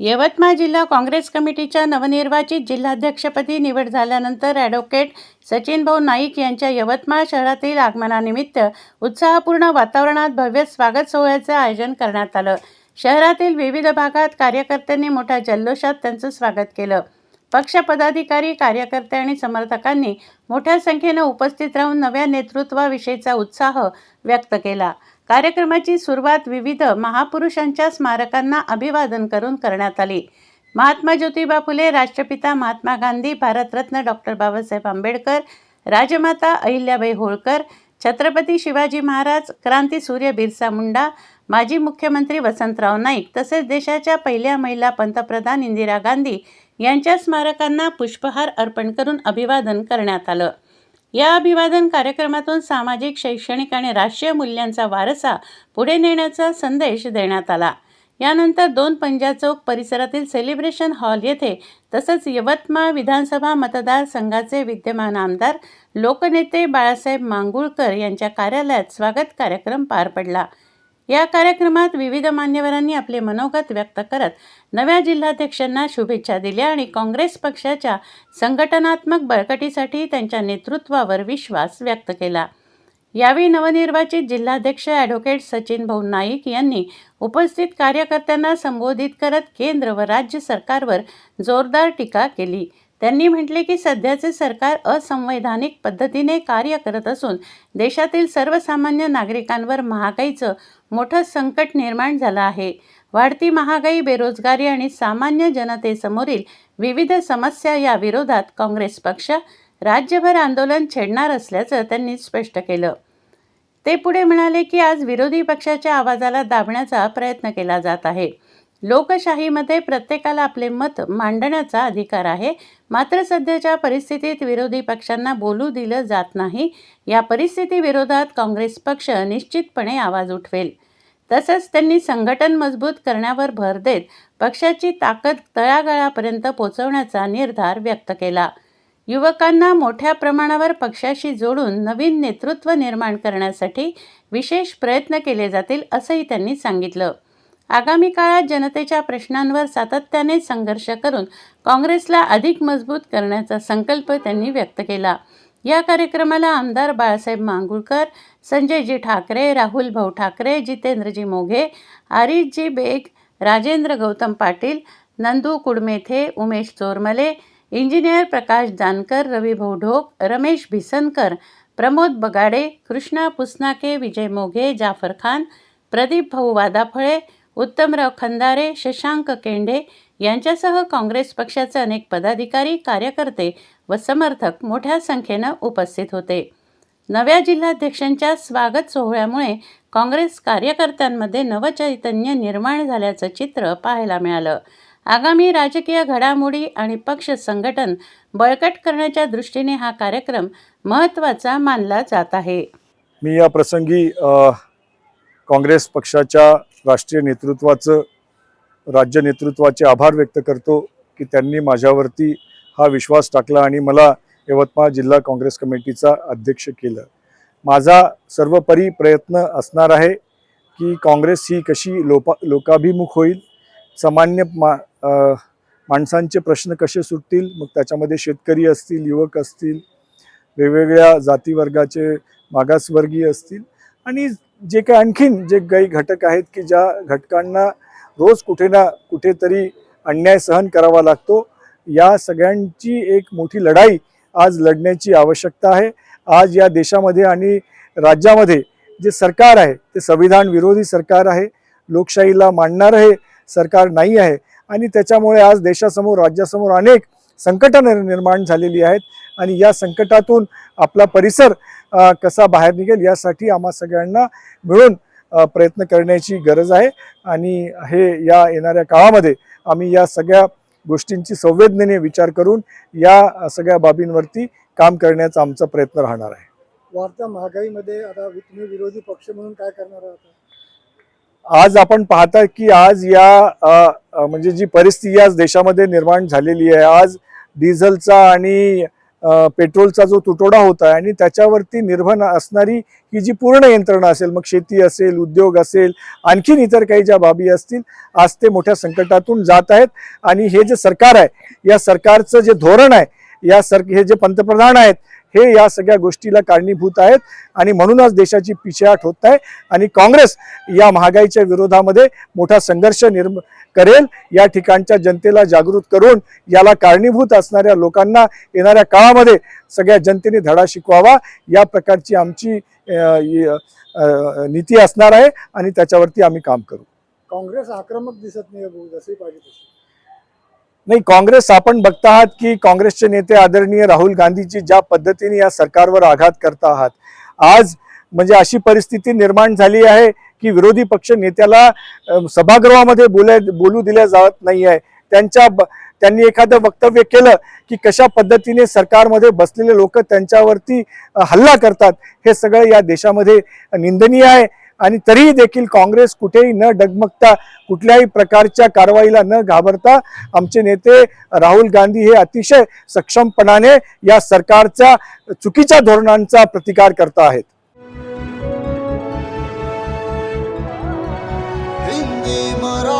यवतमाळ जिल्हा काँग्रेस कमिटीच्या नवनिर्वाचित जिल्हाध्यक्षपदी निवड झाल्यानंतर ॲडव्होकेट सचिनभाऊ नाईक यांच्या यवतमाळ शहरातील आगमनानिमित्त उत्साहपूर्ण वातावरणात भव्य स्वागत सोहळ्याचे आयोजन करण्यात आलं। शहरातील विविध भागात कार्यकर्त्यांनी मोठ्या जल्लोषात त्यांचं स्वागत केलं। पक्ष पदाधिकारी, कार्यकर्ते आणि समर्थकांनी मोठ्या संख्येने उपस्थित राहून नव्या नेतृत्वाविषयीचा उत्साह व्यक्त केला। कार्यक्रमाची सुरुवात विविध महापुरुषांच्या स्मारकांना अभिवादन करून करण्यात आली। महात्मा ज्योतिबा फुले, राष्ट्रपिता महात्मा गांधी, भारतरत्न डॉक्टर बाबासाहेब आंबेडकर, राजमाता अहिल्याबाई होळकर, छत्रपती शिवाजी महाराज, क्रांतीसूर्य बिरसा मुंडा, माजी मुख्यमंत्री वसंतराव नाईक तसेच देशाच्या पहिल्या महिला पंतप्रधान इंदिरा गांधी यांच्या स्मारकांना पुष्पहार अर्पण करून अभिवादन करण्यात आलं। या अभिवादन कार्यक्रमातून सामाजिक, शैक्षणिक आणि राष्ट्रीय मूल्यांचा वारसा पुढे नेण्याचा संदेश देण्यात आला। यानंतर 2 पंजा चौक परिसरातील सेलिब्रेशन हॉल येथे तसंच यवतमाळ विधानसभा मतदारसंघाचे विद्यमान आमदार लोकनेते बाळासाहेब मांगुळकर यांच्या कार्यालयात स्वागत कार्यक्रम पार पडला। या कार्यक्रमात विविध मान्यवरांनी आपले मनोगत व्यक्त करत नव्या जिल्हाध्यक्षांना शुभेच्छा दिल्या आणि काँग्रेस पक्षाच्या संघटनात्मक बळकटीसाठी त्यांच्या नेतृत्वावर विश्वास व्यक्त केला। यावेळी नवनिर्वाचित जिल्हाध्यक्ष ॲडव्होकेट सचिनभाऊ नाईक यांनी उपस्थित कार्यकर्त्यांना संबोधित करत केंद्र व राज्य सरकारवर जोरदार टीका केली। त्यांनी म्हटले की सध्याचे सरकार असंवैधानिक पद्धतीने कार्य करत असून देशातील सर्वसामान्य नागरिकांवर महागाईचं मोठं संकट निर्माण झालं आहे। वाढती महागाई, बेरोजगारी आणि सामान्य जनतेसमोरील विविध समस्या या विरोधात काँग्रेस पक्ष राज्यभर आंदोलन छेडणार असल्याचं त्यांनी स्पष्ट केलं। ते पुढे म्हणाले की आज विरोधी पक्षाच्या आवाजाला दाबण्याचा प्रयत्न केला जात आहे। लोकशाहीमध्ये प्रत्येकाला आपले मत मांडण्याचा अधिकार आहे, मात्र सध्याच्या परिस्थितीत विरोधी पक्षांना बोलू दिलं जात नाही। या परिस्थितीविरोधात काँग्रेस पक्ष निश्चितपणे आवाज उठवेल। तसंच त्यांनी संघटन मजबूत करण्यावर भर देत पक्षाची ताकद तळागाळापर्यंत पोहोचवण्याचा निर्धार व्यक्त केला। युवकांना मोठ्या प्रमाणावर पक्षाशी जोडून नवीन नेतृत्व निर्माण करण्यासाठी विशेष प्रयत्न केले जातील असंही त्यांनी सांगितलं। आगामी काळात जनतेच्या प्रश्नांवर सातत्याने संघर्ष करून काँग्रेसला अधिक मजबूत करण्याचा संकल्प त्यांनी व्यक्त केला। या कार्यक्रमाला आमदार बाळासाहेब मांगुळकर, संजयजी ठाकरे, राहुल भाऊ ठाकरे, जितेंद्रजी मोघे, आरिफजी बेग, राजेंद्र गौतम पाटील, नंदू कुडमेथे, उमेश चोरमले, इंजिनियर प्रकाश जानकर, रविभाऊ ढोक, रमेश भिसनकर, प्रमोद बगाडे, कृष्णा पुसनाके, विजय मोघे, जाफर खान, प्रदीप भाऊ वादाफळे, उत्तमराव खंदारे, शशांक केंडे यांच्यासह काँग्रेस पक्षाचे अनेक पदाधिकारी, कार्यकर्ते व समर्थक मोठ्या संख्येनं उपस्थित होते। नव्या जिल्हाध्यक्षांच्या स्वागत सोहळ्यामुळे काँग्रेस कार्यकर्त्यांमध्ये नवचैतन्य निर्माण झाल्याचं चित्र पाहायला मिळालं। आगामी राजकीय घडामोडी आणि पक्ष संघटन बळकट करण्याच्या दृष्टीने हा कार्यक्रम महत्त्वाचा मानला जात आहे। मी या प्रसंगी काँग्रेस पक्षाच्या राष्ट्रीय नेतृत्वाचं, राज्य नेतृत्वाचे आभार व्यक्त करतो की त्यांनी माझ्यावरती हा विश्वास टाकला आणि मला यवतमाळ जिल्हा काँग्रेस कमिटीचा अध्यक्ष केलं। माझा सर्वपरी प्रयत्न असणार आहे की काँग्रेस ही कशी लोकाभिमुख होईल, सामान्य माणसांचे प्रश्न कसे सुटतील, मग त्याच्यामध्ये शेतकरी असतील, युवक असतील, वेगवेगळ्या जातीवर्गाचे मागासवर्गीय असतील आणि जे काही आणखीन जे काही घटक आहेत की ज्या घटकांना रोज कुठे ना कुठेतरी अन्याय सहन करावा लागतो, या सगळ्यांची एक मोठी लढाई आज लढण्याची आवश्यकता आहे। आज या देशामध्ये आणि राज्यामध्ये जे सरकार आहे ते संविधान विरोधी सरकार आहे, लोकशाहीला मानणारं हे सरकार नाही आहे आणि त्याच्यामुळे आज देशासमोर, राज्यासमोर अनेक संकटं निर्माण झालेली आहेत आणि या संकटातून आपला परिसर कसा बाहेर निघेल यासाठी आम्हा सगळ्यांना मिळून प्रयत्न करण्याची गरज आहे आणि हे या येणाऱ्या काळामध्ये आम्ही या सगळ्या गोष्टींची संवेदनेने विचार करून या सगळ्या बाबींवरती काम करण्याचा आमचा प्रयत्न राहणार आहे। वाढत्या महागाईमध्ये आता तुम्ही विरोधी पक्ष म्हणून काय करणार आहात? आज आपण पाहता की आज या म्हणजे जी परिस्थिती आज देशामध्ये निर्माण झालेली आहे, आज डिझेलचा आणि पेट्रोलचा जो तुटवडा होता आणि त्याच्यावरती निर्भर असणारी ही जी पूर्ण यंत्रणा असेल, मग शेती असेल, उद्योग असेल, आणखीन इतर काही ज्या बाबी असतील, आज ते मोठ्या संकटातून जात आहेत. आणि हे जे सरकार आहे, या सरकारचं जे धोरण आहे, हे जे पंतप्रधान आहेत, हे या सगळ्या गोष्टीला कारणीभूत आहेत. आणि म्हणूनच देशाची पिछेहाट होत आहे. आणि काँग्रेस या महागाईच्या विरोधामध्ये मोठा संघर्ष करेल. या ठिकाणच्या जनतेला जागृत करून याला कारणीभूत असणाऱ्या लोकांना येणाऱ्या काळामध्ये सगळ्या जनतेने धडा शिकवावा, या प्रकारची आमची नीती असणार आहे आणि त्याच्यावरती आम्ही काम करू. काँग्रेस आक्रमक दिसत नाही जसे पाहिजे तसे. नाही, काँग्रेस आपण बघता आहात की काँग्रेसचे नेते आदरणीय राहुल गांधीजी ज्या पद्धतीने या सरकारवर आघात करता आहात, आज म्हणजे अशी परिस्थिती निर्माण झाली आहे की विरोधी पक्ष नेत्याला सभागृहामध्ये बोलू दिल्या जात नाही आहे. त्यांनी एखादं वक्तव्य केलं की कशा पद्धतीने सरकारमध्ये बसलेले लोक त्यांच्यावरती हल्ला करतात, हे सगळं या देशामध्ये निंदनीय आहे. आणि तरीही देखील काँग्रेस कुठेही न डगमगता, कुठल्याही प्रकारच्या कारवाईला न घाबरता आमचे नेते राहुल गांधी हे अतिशय सक्षमपणाने या सरकारच्या चुकीच्या धोरणांचा प्रतिकार करत आहेत. हिंदी मराठी